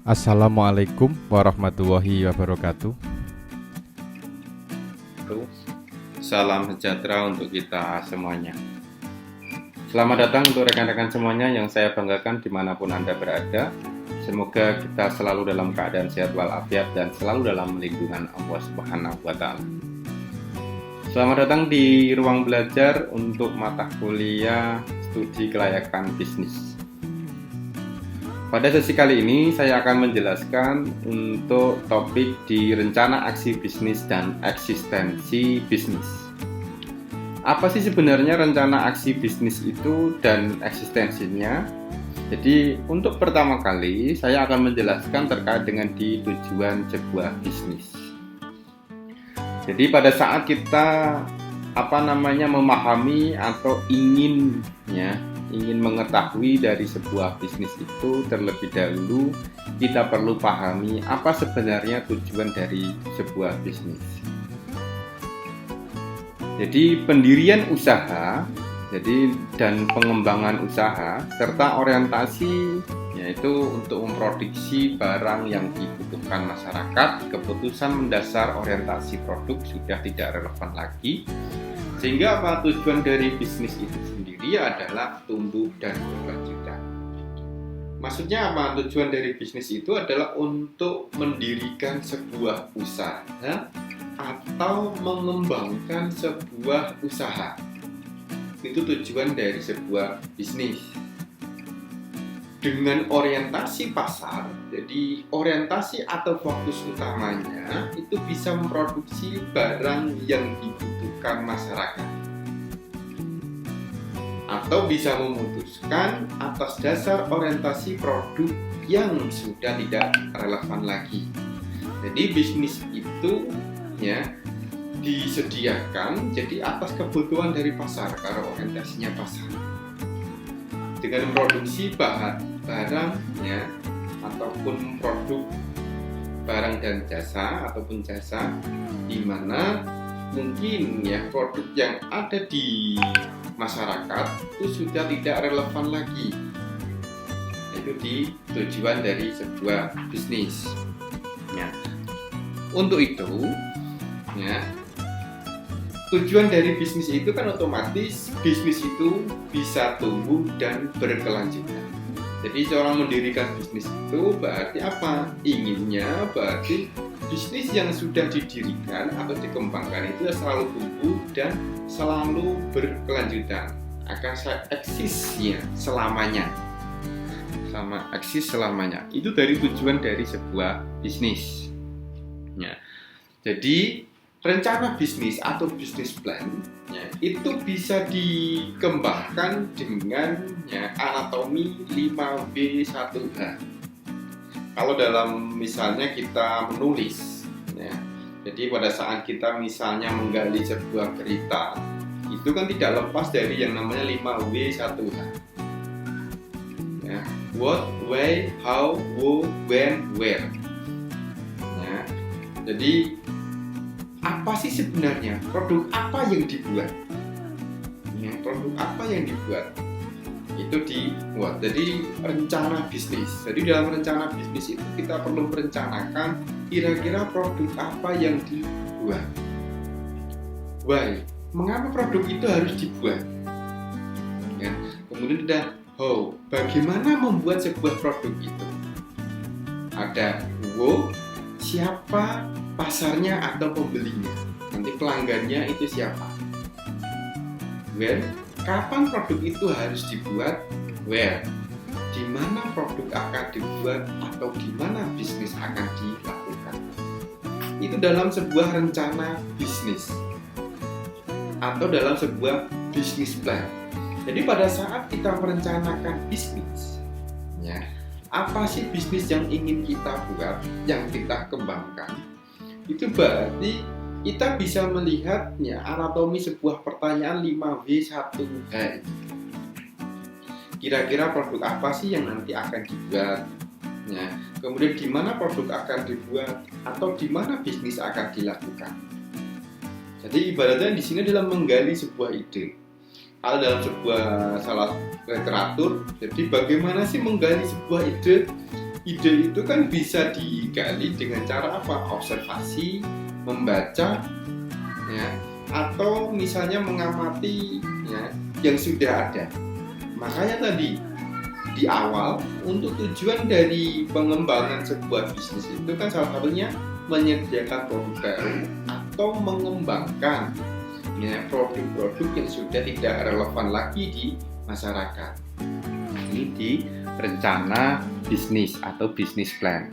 Assalamualaikum warahmatullahi wabarakatuh. Salam sejahtera untuk kita semuanya. Selamat datang untuk rekan-rekan semuanya yang saya banggakan dimanapun Anda berada. Semoga kita selalu dalam keadaan sehat walafiat dan selalu dalam lindungan Allah Subhanahu wa Ta'ala. Selamat datang di ruang belajar untuk mata kuliah studi kelayakan bisnis. Pada sesi kali ini saya akan menjelaskan untuk topik di rencana aksi bisnis dan eksistensi bisnis. Apa sih sebenarnya rencana aksi bisnis itu dan eksistensinya? Jadi untuk pertama kali saya akan menjelaskan terkait dengan di tujuan sebuah bisnis. Jadi pada saat kita memahami atau ingin mengetahui dari sebuah bisnis itu, terlebih dahulu kita perlu pahami apa sebenarnya tujuan dari sebuah bisnis. Jadi pendirian usaha, dan pengembangan usaha serta orientasi yaitu untuk memproduksi barang yang dibutuhkan masyarakat, keputusan mendasar orientasi produk sudah tidak relevan lagi. Sehingga tujuan dari bisnis itu sendiri adalah tumbuh dan berkelanjutan. Maksudnya apa? Tujuan dari bisnis itu adalah untuk mendirikan sebuah usaha atau mengembangkan sebuah usaha. Itu tujuan dari sebuah bisnis. Dengan orientasi pasar, jadi orientasi atau fokus utamanya itu bisa memproduksi barang yang dibutuhkan masyarakat, atau bisa memutuskan atas dasar orientasi produk yang sudah tidak relevan lagi. Jadi bisnis itu disediakan jadi atas kebutuhan dari pasar karena orientasinya pasar. Dengan memproduksi barang ataupun produk barang dan jasa ataupun jasa, di mana mungkin produk yang ada di masyarakat itu sudah tidak relevan lagi. Itu di tujuan dari sebuah bisnis. Untuk itu tujuan dari bisnis itu kan otomatis bisnis itu bisa tumbuh dan berkelanjutan. Jadi seorang mendirikan bisnis itu berarti apa? Inginnya berarti bisnis yang sudah didirikan atau dikembangkan itu selalu tumbuh dan selalu berkelanjutan. Akan eksis selamanya. Eksis selamanya. Itu dari tujuan dari sebuah bisnis. Jadi rencana bisnis atau business plan itu bisa dikembangkan dengan anatomi 5W1H. Kalau dalam misalnya kita menulis, jadi pada saat kita misalnya menggali sebuah berita, itu kan tidak lepas dari yang namanya 5W1H. What, why, how, who, when, where. Jadi apa sih sebenarnya? Produk apa yang dibuat? Produk apa yang dibuat? Itu dibuat. Jadi rencana bisnis. Jadi dalam rencana bisnis itu kita perlu merencanakan kira-kira produk apa yang dibuat. Why? Mengapa produk itu harus dibuat? Kemudian ada how. Bagaimana membuat sebuah produk itu? Ada who. Siapa pasarnya atau pembelinya, nanti pelanggannya itu siapa. When, kapan produk itu harus dibuat. Where, di mana produk akan dibuat atau di mana bisnis akan dilakukan. Itu dalam sebuah rencana bisnis atau dalam sebuah bisnis plan. Jadi pada saat kita merencanakan bisnis, apa sih bisnis yang ingin kita buat, yang kita kembangkan, itu berarti kita bisa melihatnya anatomi sebuah pertanyaan 5W1H. Kira-kira produk apa sih yang nanti akan dibuat? Kemudian di mana produk akan dibuat atau di mana bisnis akan dilakukan. Jadi ibaratnya di sini adalah menggali sebuah ide. Kalau dalam sebuah salah literatur, jadi bagaimana sih menggali sebuah ide? ide itu kan bisa digali dengan cara apa? Observasi, membaca, ya, atau misalnya mengamati, ya, yang sudah ada. Makanya tadi di awal, untuk tujuan dari pengembangan sebuah bisnis itu kan salah satunya menyediakan produk baru atau mengembangkan, ya, produk-produk yang sudah tidak relevan lagi di masyarakat. Ini di rencana bisnis atau bisnis plan.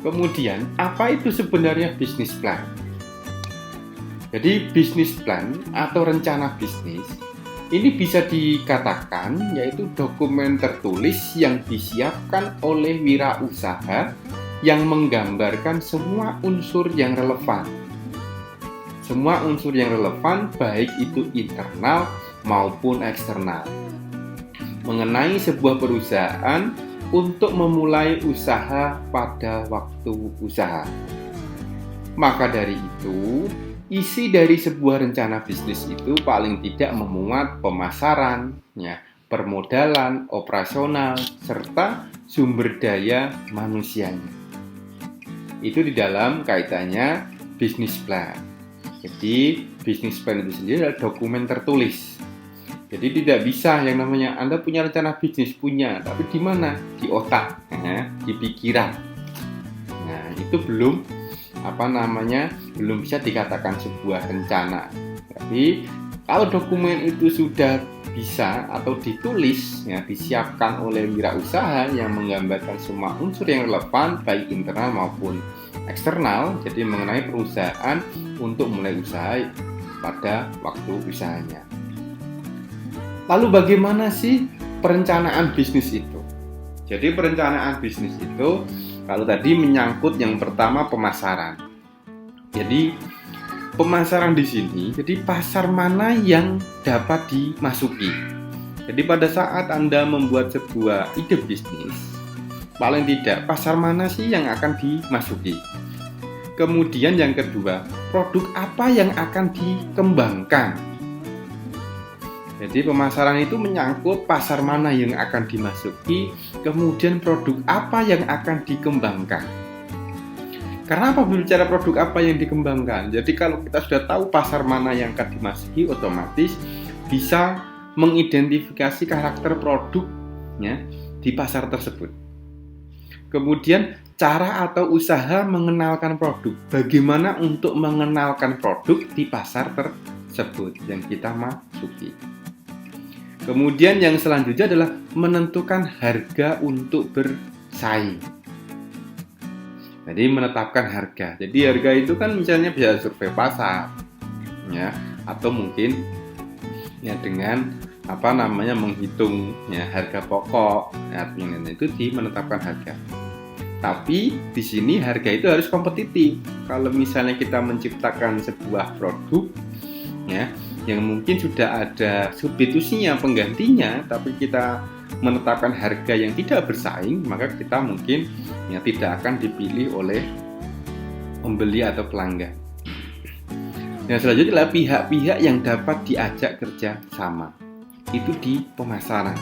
Kemudian, apa itu sebenarnya bisnis plan? Jadi, bisnis plan atau rencana bisnis ini bisa dikatakan yaitu dokumen tertulis yang disiapkan oleh wirausaha yang menggambarkan semua unsur yang relevan. Semua unsur yang relevan baik itu internal maupun eksternal mengenai sebuah perusahaan untuk memulai usaha pada waktu usaha. Maka dari itu, isi dari sebuah rencana bisnis itu paling tidak memuat pemasaran, ya, permodalan, operasional, serta sumber daya manusianya. Itu di dalam kaitannya bisnis plan. Jadi, bisnis plan itu sendiri adalah dokumen tertulis. Jadi tidak bisa yang namanya Anda punya rencana bisnis, punya, tapi di mana? Di otak, ya, di pikiran. Nah, itu belum belum bisa dikatakan sebuah rencana. Tapi kalau dokumen itu sudah bisa atau ditulis, ya, disiapkan oleh wirausaha yang menggambarkan semua unsur yang relevan baik internal maupun eksternal, jadi mengenai perusahaan untuk mulai usaha pada waktu usahanya. Lalu bagaimana sih perencanaan bisnis itu? Jadi perencanaan bisnis itu kalau tadi menyangkut yang pertama pemasaran. Jadi pemasaran di sini, jadi pasar mana yang dapat dimasuki. Jadi pada saat Anda membuat sebuah ide bisnis, paling tidak pasar mana sih yang akan dimasuki. Kemudian yang kedua, produk apa yang akan dikembangkan. Jadi pemasaran itu menyangkut pasar mana yang akan dimasuki, kemudian produk apa yang akan dikembangkan. Karena apa berbicara produk apa yang dikembangkan? Jadi kalau kita sudah tahu pasar mana yang akan dimasuki, otomatis bisa mengidentifikasi karakter produknya di pasar tersebut. Kemudian cara atau usaha mengenalkan produk. Bagaimana untuk mengenalkan produk di pasar tersebut yang kita masuki. Kemudian yang selanjutnya adalah menentukan harga untuk bersaing. Jadi menetapkan harga. Jadi harga itu kan misalnya bisa survei pasar, ya, atau mungkin ya dengan menghitung ya harga pokok, ya, itu di menetapkan harga. Tapi di sini harga itu harus kompetitif. Kalau misalnya kita menciptakan sebuah produk, ya, yang mungkin sudah ada substitusinya, penggantinya, tapi kita menetapkan harga yang tidak bersaing, maka kita mungkin ya tidak akan dipilih oleh pembeli atau pelanggan. Yang selanjutnya adalah pihak-pihak yang dapat diajak kerja sama. Itu di pemasaran.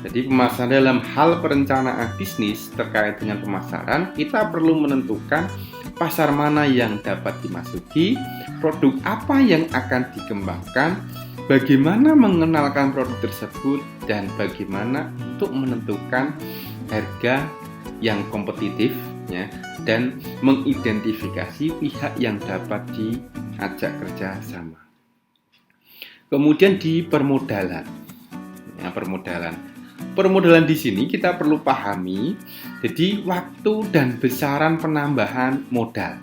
Jadi pemasaran dalam hal perencanaan bisnis terkait dengan pemasaran, kita perlu menentukan pasar mana yang dapat dimasuki, produk apa yang akan dikembangkan, bagaimana mengenalkan produk tersebut, dan bagaimana untuk menentukan harga yang kompetitif, ya, dan mengidentifikasi pihak yang dapat diajak kerja sama. Kemudian di permodalan. Ya, permodalan di sini kita perlu pahami, jadi waktu dan besaran penambahan modal.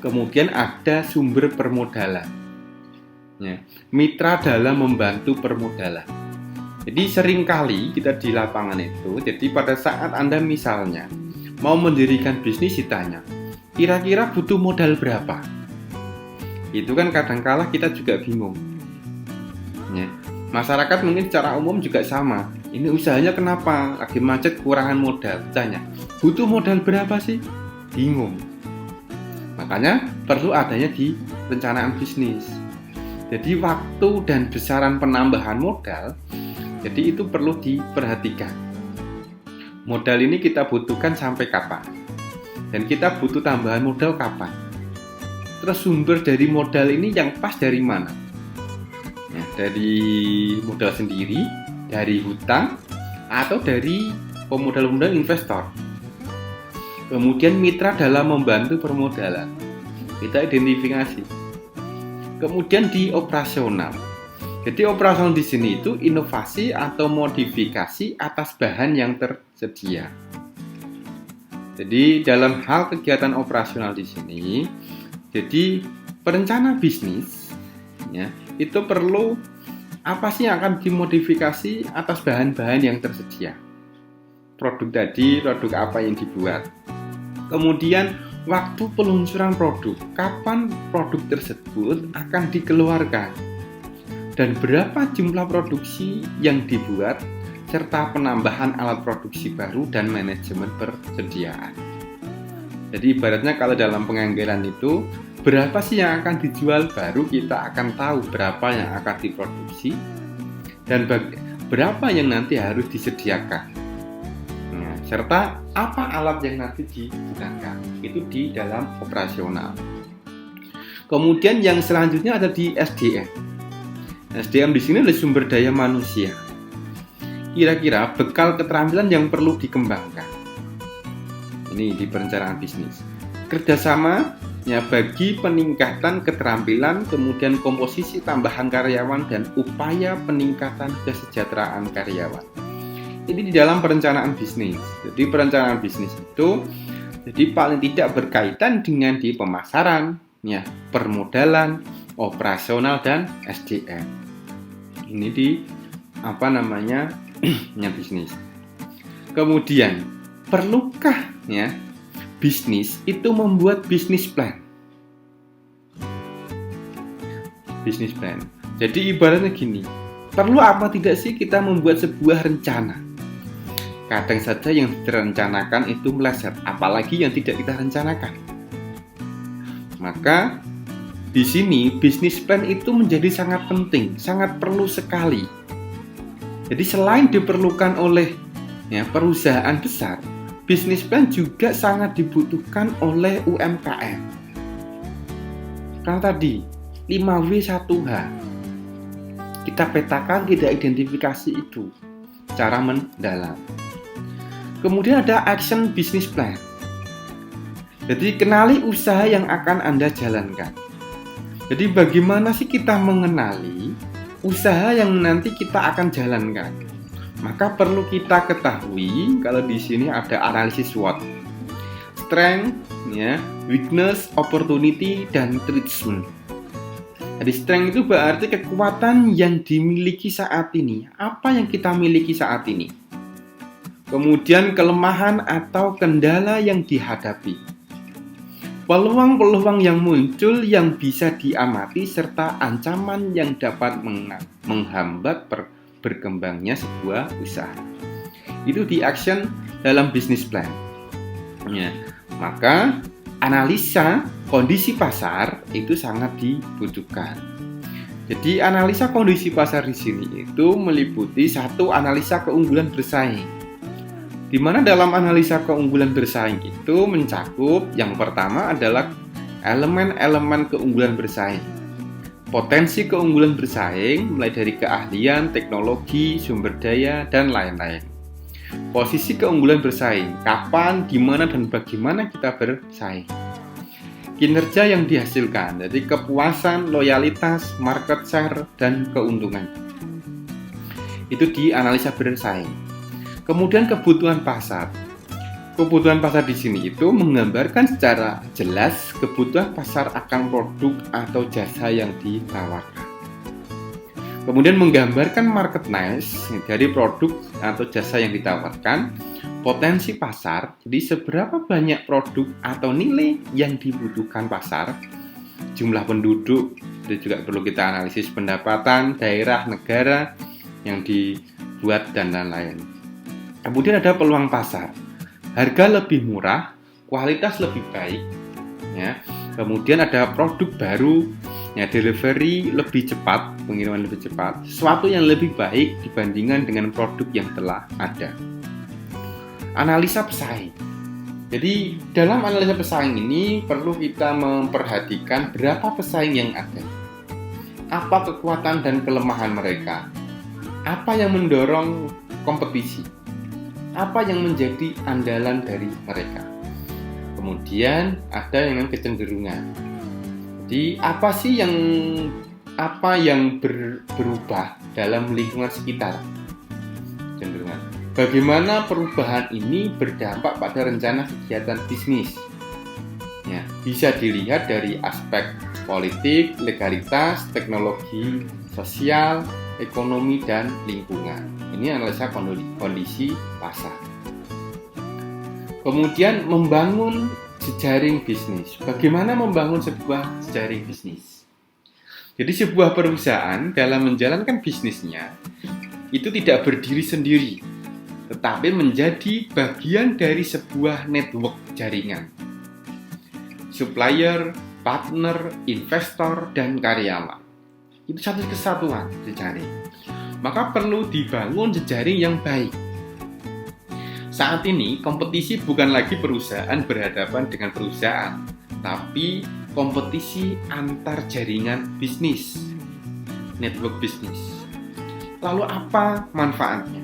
Kemudian ada sumber permodalan, ya, mitra dalam membantu permodalan. Jadi seringkali kita di lapangan itu, jadi pada saat Anda misalnya mau mendirikan bisnis ditanya, kira-kira butuh modal berapa? Itu kan kadang-kala kita juga bingung, ya. Masyarakat mungkin secara umum juga sama. Ini usahanya kenapa? Lagi macet, kekurangan modal. Tanya, butuh modal berapa sih? Bingung. Makanya perlu adanya di perencanaan bisnis. Jadi waktu dan besaran penambahan modal, jadi itu perlu diperhatikan. Modal ini kita butuhkan sampai kapan? Dan kita butuh tambahan modal kapan? Terus sumber dari modal ini yang pas dari mana? Ya, dari modal sendiri, dari hutang, atau dari pemodal-pemodal investor. Kemudian mitra dalam membantu permodalan. Kita identifikasi. Kemudian di operasional. Jadi operasional di sini itu inovasi atau modifikasi atas bahan yang tersedia. Jadi dalam hal kegiatan operasional di sini, jadi perencana bisnis ya, itu perlu apa sih yang akan dimodifikasi atas bahan-bahan yang tersedia. Produk tadi, produk apa yang dibuat. Kemudian waktu peluncuran produk, kapan produk tersebut akan dikeluarkan. Dan berapa jumlah produksi yang dibuat, serta penambahan alat produksi baru dan manajemen persediaan. Jadi ibaratnya kalau dalam penganggaran itu, berapa sih yang akan dijual, baru kita akan tahu berapa yang akan diproduksi dan berapa yang nanti harus disediakan. Nah, serta apa alat yang nanti digunakan, itu di dalam operasional. Kemudian yang selanjutnya ada di SDM. SDM di sini adalah sumber daya manusia. Kira-kira bekal keterampilan yang perlu dikembangkan. Ini di perencanaan bisnis. Kerjasama ya bagi peningkatan keterampilan, kemudian komposisi tambahan karyawan dan upaya peningkatan kesejahteraan karyawan. Ini di dalam perencanaan bisnis. Jadi perencanaan bisnis itu jadi paling tidak berkaitan dengan di pemasaran, ya, permodalan, operasional dan SDM. Ini di bisnis. Kemudian perlukah ya bisnis itu membuat bisnis plan? Bisnis plan. Jadi ibaratnya gini, perlu apa tidak sih kita membuat sebuah rencana? Kadang saja yang direncanakan itu meleset, apalagi yang tidak kita rencanakan. Maka di sini bisnis plan itu menjadi sangat penting, sangat perlu sekali. Jadi selain diperlukan oleh ya, perusahaan besar, bisnis plan juga sangat dibutuhkan oleh UMKM. Karena tadi 5W1H kita petakan, kita identifikasi itu cara mendalam. Kemudian ada action business plan. Jadi kenali usaha yang akan Anda jalankan. Jadi bagaimana sih kita mengenali usaha yang nanti kita akan jalankan? Maka perlu kita ketahui kalau di sini ada analisis SWOT, strength, ya, weakness, opportunity, dan threats. Jadi strength itu berarti kekuatan yang dimiliki saat ini. Apa yang kita miliki saat ini? Kemudian kelemahan atau kendala yang dihadapi. Peluang-peluang yang muncul yang bisa diamati serta ancaman yang dapat menghambat berkembangnya sebuah usaha. Itu di action dalam bisnis plan. Ya, maka analisa kondisi pasar itu sangat dibutuhkan. Jadi analisa kondisi pasar di sini itu meliputi satu, analisa keunggulan bersaing. Di mana dalam analisa keunggulan bersaing itu mencakup yang pertama adalah elemen-elemen keunggulan bersaing. Potensi keunggulan bersaing mulai dari keahlian, teknologi, sumber daya, dan lain-lain. Posisi keunggulan bersaing, kapan, di mana, dan bagaimana kita bersaing. Kinerja yang dihasilkan, jadi kepuasan, loyalitas, market share, dan keuntungan. Itu di analisa bersaing. Kemudian kebutuhan pasar. Kebutuhan pasar di sini itu menggambarkan secara jelas kebutuhan pasar akan produk atau jasa yang ditawarkan. Kemudian menggambarkan market needs dari produk atau jasa yang ditawarkan, potensi pasar, jadi seberapa banyak produk atau nilai yang dibutuhkan pasar, jumlah penduduk, itu juga perlu kita analisis pendapatan, daerah, negara yang dibuat, dan lain-lain. Kemudian ada peluang pasar, harga lebih murah, kualitas lebih baik, ya. Kemudian ada produk baru, ya, delivery lebih cepat, pengiriman lebih cepat, sesuatu yang lebih baik dibandingkan dengan produk yang telah ada. analisa pesaing. Jadi dalam analisa pesaing ini perlu kita memperhatikan berapa pesaing yang ada, apa kekuatan dan kelemahan mereka, apa yang mendorong kompetisi, apa yang menjadi andalan dari mereka. Kemudian ada yang kecenderungan. Jadi apa yang berubah dalam lingkungan sekitar, kecenderungan. Bagaimana perubahan ini berdampak pada rencana kegiatan bisnis. Ya, bisa dilihat dari aspek politik, legalitas, teknologi, sosial, ekonomi, dan lingkungan. Ini analisa kondisi pasar. Kemudian membangun jejaring bisnis. Bagaimana membangun sebuah jejaring bisnis? Jadi sebuah perusahaan dalam menjalankan bisnisnya itu tidak berdiri sendiri, tetapi menjadi bagian dari sebuah network jaringan. Supplier, partner, investor, dan karyawan. Itu satu kesatuan jejaring. Maka perlu dibangun jejaring yang baik. Saat ini kompetisi bukan lagi perusahaan berhadapan dengan perusahaan, tapi kompetisi antar jaringan bisnis, network bisnis. Lalu apa manfaatnya?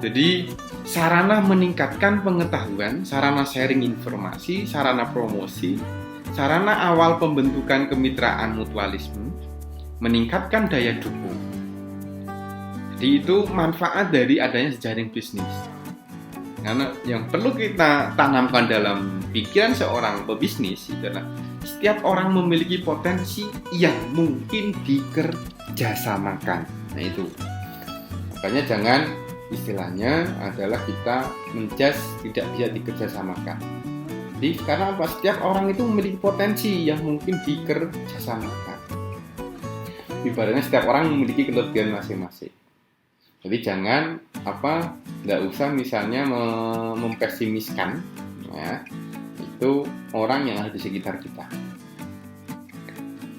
Jadi sarana meningkatkan pengetahuan, sarana sharing informasi, sarana promosi, sarana awal pembentukan kemitraan mutualisme, meningkatkan daya dukung. Jadi itu manfaat dari adanya jejaring bisnis. Karena yang perlu kita tanamkan dalam pikiran seorang pebisnis adalah setiap orang memiliki potensi yang mungkin dikerjasamakan. Nah itu. Makanya jangan istilahnya adalah kita menjudge tidak bisa dikerjasamakan. Jadi karena apa? Setiap orang itu memiliki potensi yang mungkin dikerjasamakan. Ibaratnya setiap orang memiliki kelebihan masing-masing. Jadi jangan nggak usah misalnya mempesimiskan ya, itu orang yang ada di sekitar kita.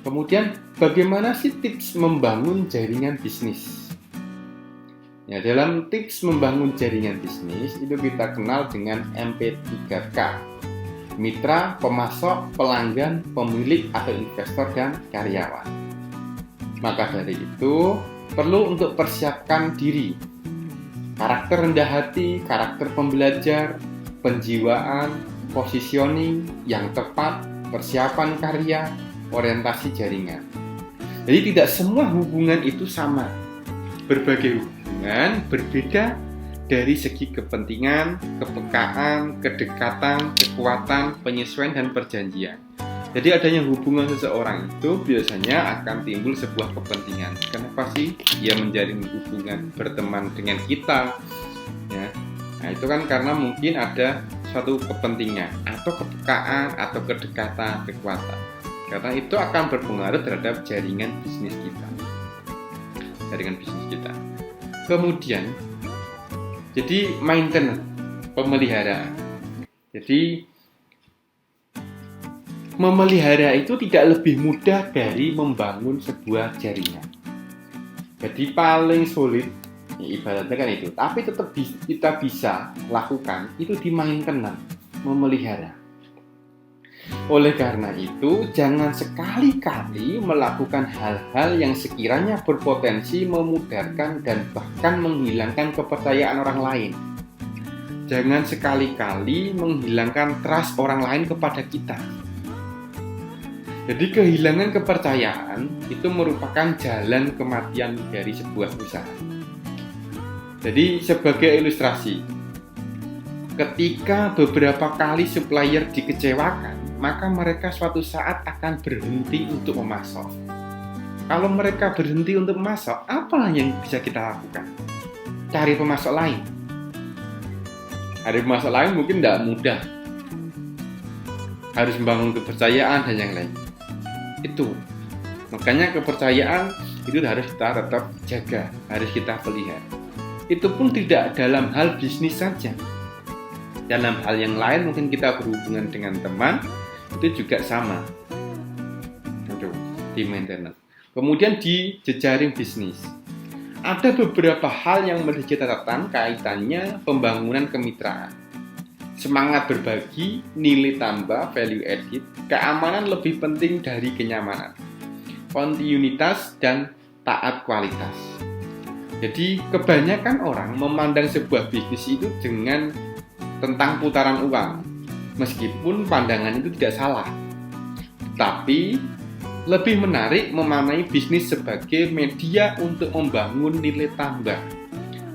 Kemudian bagaimana sih tips membangun jaringan bisnis? Ya, dalam tips membangun jaringan bisnis itu kita kenal dengan MP3K. Mitra, pemasok, pelanggan, pemilik atau investor, dan karyawan. Maka dari itu perlu untuk persiapkan diri. Karakter rendah hati, karakter pembelajar, penjiwaan, positioning yang tepat, persiapan karya, orientasi jaringan. Jadi tidak semua hubungan itu sama. Berbagai hubungan berbeda dari segi kepentingan, kepekaan, kedekatan, kekuatan, penyesuaian, dan perjanjian. Jadi adanya hubungan seseorang itu biasanya akan timbul sebuah kepentingan. Kenapa sih dia menjalin hubungan berteman dengan kita? Ya, nah itu kan karena mungkin ada suatu kepentingan atau kepekaan atau kedekatan, kekuatan. Karena itu akan berpengaruh terhadap jaringan bisnis kita. Kemudian, jadi maintenance, pemeliharaan. Jadi memelihara itu tidak lebih mudah dari membangun sebuah jaringan. Jadi paling sulit, ya ibaratnya kan itu. Tapi tetap kita bisa lakukan itu di maintenance, memelihara. Oleh karena itu, jangan sekali-kali melakukan hal-hal yang sekiranya berpotensi memudarkan dan bahkan menghilangkan kepercayaan orang lain. Jangan sekali-kali menghilangkan trust orang lain kepada kita. Jadi kehilangan kepercayaan itu merupakan jalan kematian dari sebuah usaha. Jadi sebagai ilustrasi, ketika beberapa kali supplier dikecewakan, maka mereka suatu saat akan berhenti untuk memasok. Kalau mereka berhenti untuk memasok, apa yang bisa kita lakukan? Cari pemasok lain. Cari pemasok lain mungkin tidak mudah. Harus membangun kepercayaan dan yang lain. Itu makanya kepercayaan itu harus kita tetap jaga, harus kita pelihara. Itu pun tidak dalam hal bisnis saja, dalam hal yang lain mungkin kita berhubungan dengan teman itu juga sama. Di maintenance. Kemudian di jejaring bisnis ada beberapa hal yang menjadi catatan kaitannya pembangunan kemitraan. Semangat berbagi, nilai tambah, value added, keamanan lebih penting dari kenyamanan, kontinuitas, dan taat kualitas. Jadi kebanyakan orang memandang sebuah bisnis itu dengan tentang putaran uang, meskipun pandangan itu tidak salah. Tapi lebih menarik memaknai bisnis sebagai media untuk membangun nilai tambah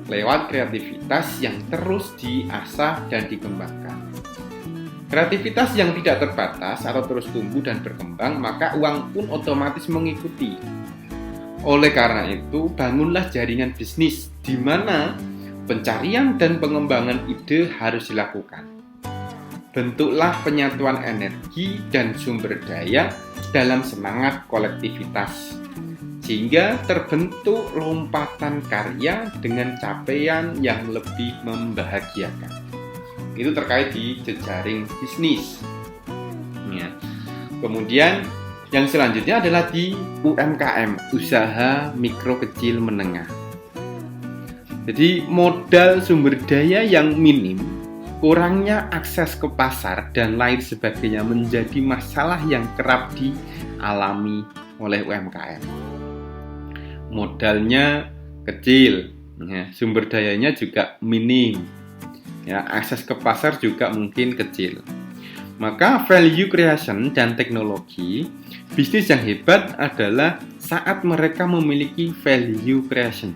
lewat kreativitas yang terus diasah dan dikembangkan. Kreativitas yang tidak terbatas atau terus tumbuh dan berkembang, maka uang pun otomatis mengikuti. Oleh karena itu, bangunlah jaringan bisnis di mana pencarian dan pengembangan ide harus dilakukan. Bentuklah penyatuan energi dan sumber daya dalam semangat kolektivitas, sehingga terbentuk lompatan karya dengan capaian yang lebih membahagiakan. Itu terkait di jejaring bisnis. Ya. Kemudian yang selanjutnya adalah di UMKM, usaha mikro kecil menengah. Jadi modal sumber daya yang minim, kurangnya akses ke pasar dan lain sebagainya menjadi masalah yang kerap dialami oleh UMKM. Modalnya kecil, ya, sumber dayanya juga minim, ya, akses ke pasar juga mungkin kecil. Maka value creation dan teknologi, bisnis yang hebat adalah saat mereka memiliki value creation,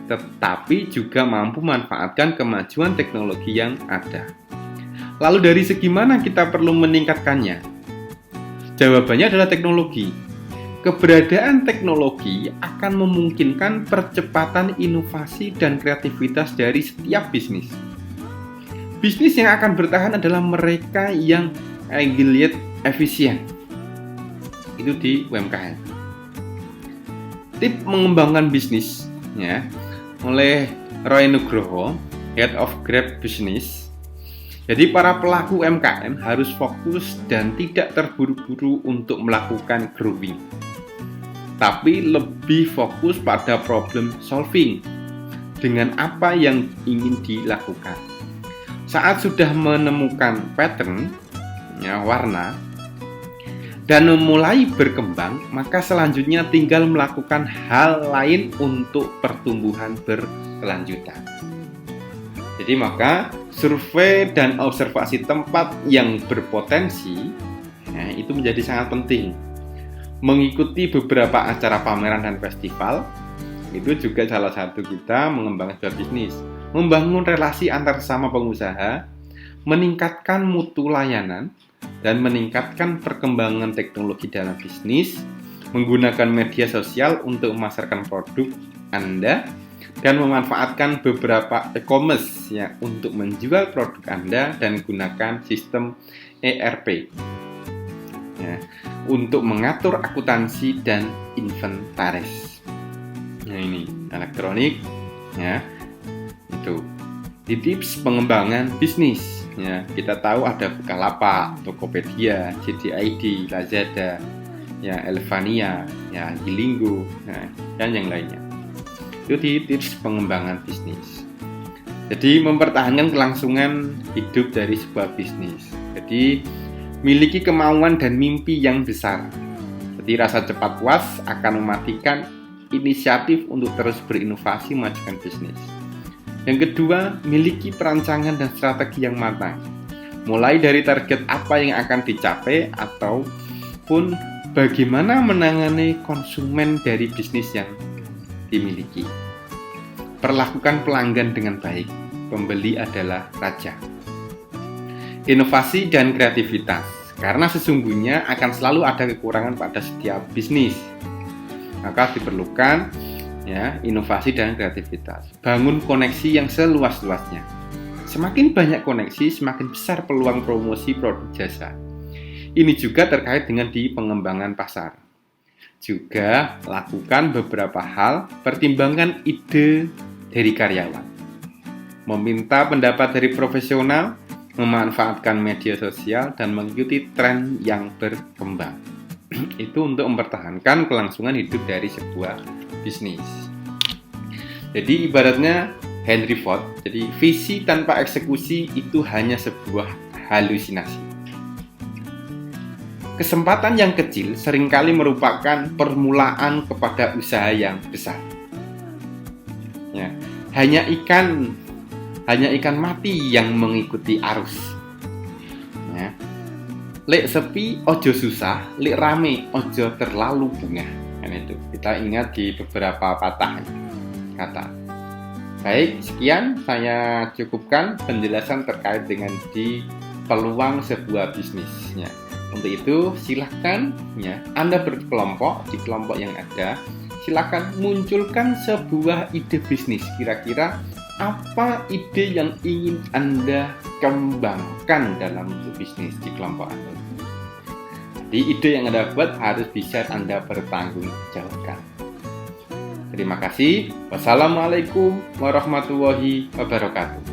tetapi juga mampu memanfaatkan kemajuan teknologi yang ada. Lalu dari segi mana kita perlu meningkatkannya? Jawabannya adalah teknologi. Keberadaan teknologi akan memungkinkan percepatan inovasi dan kreativitas dari setiap bisnis. Bisnis yang akan bertahan adalah mereka yang agile efisien. Itu di UMKM. Tip mengembangkan bisnis, ya, oleh Roy Nugroho, Head of Grab Business. Jadi para pelaku UMKM harus fokus dan tidak terburu-buru untuk melakukan growing, tapi lebih fokus pada problem solving dengan apa yang ingin dilakukan. Saat sudah menemukan pattern, ya, warna, dan memulai berkembang, maka selanjutnya tinggal melakukan hal lain untuk pertumbuhan berkelanjutan. Jadi maka survei dan observasi tempat yang berpotensi, ya, itu menjadi sangat penting. Mengikuti beberapa acara pameran dan festival, itu juga salah satu kita mengembangkan sebuah bisnis. Membangun relasi antar sesama pengusaha, meningkatkan mutu layanan, dan meningkatkan perkembangan teknologi dalam bisnis, menggunakan media sosial untuk memasarkan produk Anda, dan memanfaatkan beberapa e-commerce, ya, untuk menjual produk Anda dan gunakan sistem ERP, ya, untuk mengatur akuntansi dan inventaris. Nah ini elektronik, ya, itu di tips pengembangan bisnis. Ya, kita tahu ada Bukalapak, Tokopedia, JDID, Lazada, ya, Elevania, ya, Gilingo, nah, dan yang lainnya. Itu di tips pengembangan bisnis. Jadi mempertahankan kelangsungan hidup dari sebuah bisnis. Jadi miliki kemauan dan mimpi yang besar. Jadi rasa cepat puas akan mematikan inisiatif untuk terus berinovasi memajukan bisnis. Yang kedua, miliki perancangan dan strategi yang matang. Mulai dari target apa yang akan dicapai ataupun bagaimana menangani konsumen dari bisnis yang dimiliki. Perlakukan pelanggan dengan baik. Pembeli adalah raja. Inovasi dan kreativitas. Karena sesungguhnya akan selalu ada kekurangan pada setiap bisnis. Maka diperlukan, ya, inovasi dan kreativitas. Bangun koneksi yang seluas-luasnya. Semakin banyak koneksi, semakin besar peluang promosi produk jasa. Ini juga terkait dengan di pengembangan pasar. Juga lakukan beberapa hal, pertimbangkan ide dari karyawan. Meminta pendapat dari profesional, memanfaatkan media sosial, dan mengikuti tren yang berkembang. Itu untuk mempertahankan kelangsungan hidup dari sebuah bisnis. Jadi ibaratnya Henry Ford, jadi visi tanpa eksekusi itu hanya sebuah halusinasi. Kesempatan yang kecil seringkali merupakan permulaan kepada usaha yang besar. Ya, hanya ikan mati yang mengikuti arus. Ya. Lek sepi ojo susah, lek rame ojo terlalu bunga. Kan itu. Kita ingat di beberapa patah kata. Baik, sekian saya cukupkan penjelasan terkait dengan di peluang sebuah bisnisnya. Untuk itu silahkan ya Anda berkelompok di kelompok yang ada. Silahkan munculkan sebuah ide bisnis. Kira-kira apa ide yang ingin Anda kembangkan dalam bisnis di kelompok Anda? Jadi ide yang Anda buat harus bisa Anda pertanggungjawabkan. Terima kasih. Wassalamualaikum warahmatullahi wabarakatuh.